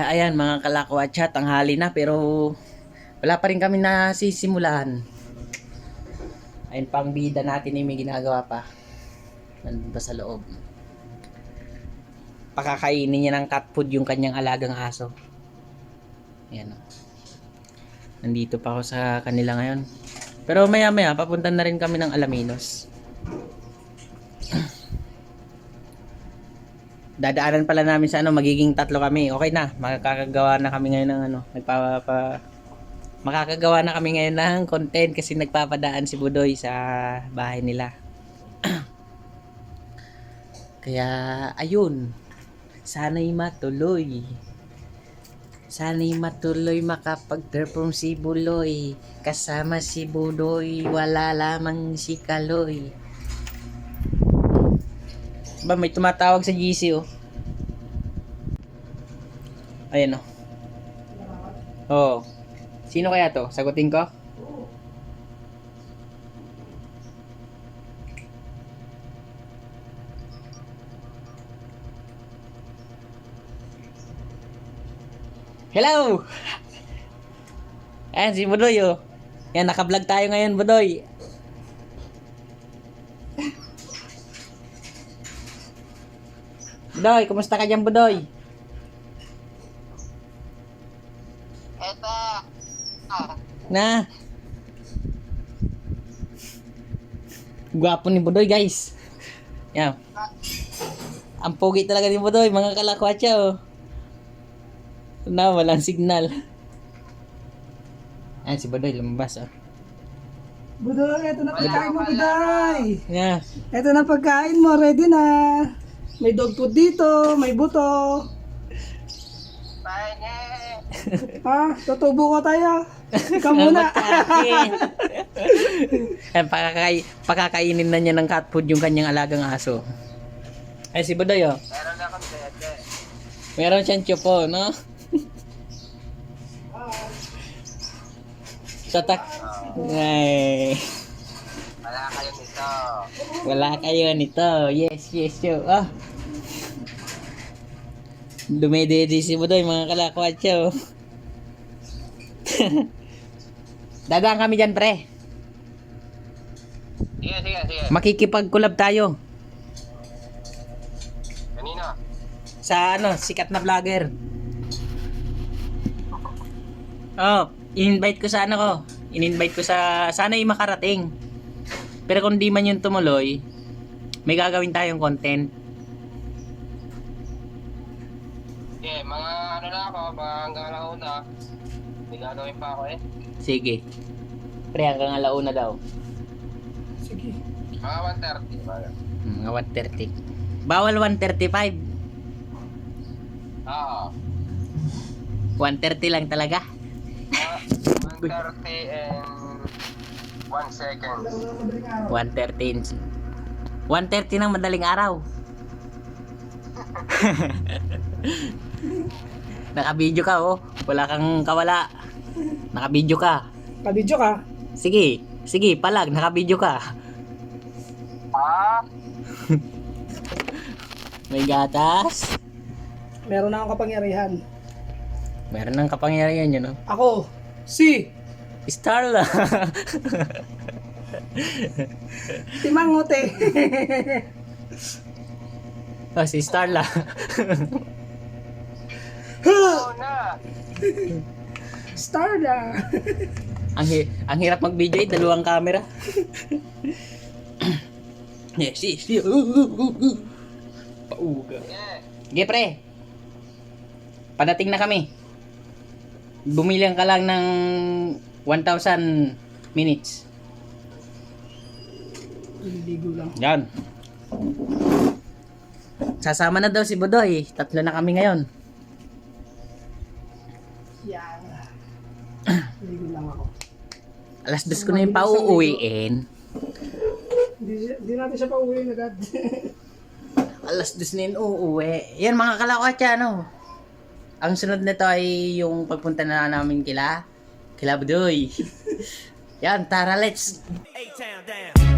Ayan mga kalakwatsa, tanghali na pero wala pa rin kami nasisimulan. Ayun pang bida natin may ginagawa pa. Nandun pa sa loob. Pakakainin niya ng cat food yung kanyang alagang aso. Ayan o. Nandito pa ako sa kanila ngayon. Pero maya maya papunta na rin kami ng Alaminos. Dadaanan pala namin sa magiging 3 kami. Okay na, makakagawa na kami ngayon ng makakagawa na kami ngayon ng content kasi nagpapadaan si Budoy sa bahay nila. Kaya ayun, sana'y matuloy. Sana'y matuloy makapag-perform si Buloy. Kasama si Budoy, wala lamang si Kaloy. Ba, may tumatawag sa GC oh. Ayan oh. Oh. Sino kaya to? Sagutin ko? Hello! Ayan si Budoy oh. Yan, naka-vlog tayo ngayon Budoy. Budoy, kumusta ka dyan Budoy? Eto. Na. Gwapo ni Budoy guys. Yan. Ang pogi talaga ni Budoy, mga kalakwatsa oh. Na, walang signal. Ayan si Budoy, lumabas oh. Budoy, ito na pagkain mo, Budoy. Yeah. Ito na pagkain mo, ready na. May dog food dito, may buto. Pahingi. Ha, tutubo ko tayo. Ikaw muna. Ayan, pakakainin na niya ng cat food yung kanyang alagang aso. Ay si Budoy oh. Meron akong dede. Meron siyang chupo, no? Tatak. Ay. Wala kayo nito. Wala kayo nito. Yes, yes, yo. Ah. Dumedede si Budoy, mga kalakwatsa, oh. Dadaan kami dyan, pre. Sige. Makikipag-collab tayo. Kanina. Sa sikat na vlogger. Oh, in-invite ko sa ko. In-invite ko sa sana yung makarating. Pero kung di man yung tumuloy, may gagawin tayong content. Okay, mga ano na ako, mga hanggang alauna. May gagawin pa ako eh. Sige. Pre, hanggang alauna daw. Sige. Mga 1:30 ba? Mga 1:30. Bawal 1:35. Oo. 1:30 lang talaga. 1:30 and 1 second. 1:30. 1:30 ng madaling araw. Naka-video ka oh. Wala kang kawala. Naka-video ka. Kabidyo ka. Sige, palag, naka-video ka. Ah? May gatas. Meron na akong kapangyarihan. Meron ng kapangyarihan yun, no? Ako, si Starla. Timangote. Oh, si Starla. Oo na. Starla. ang hirap mag-video, dalawang camera. Yes. Pauga. Yeah. Sige, pre. Padating na kami. Bumili ka lang ng 1,000 minutes. Liligo lang. Yan. Sasama na daw si Budoy. 3 na kami ngayon. Yan. Liligo lang ako. Alas 2 ko na yung pauuwiin. Hindi natin siya pauwiin agad. Alas 2 na yung uuwi. Yan mga kalakwatsa, ang sunod nito ay yung pagpunta na namin kila Budoy. Yan, tara, let's. A-Town down.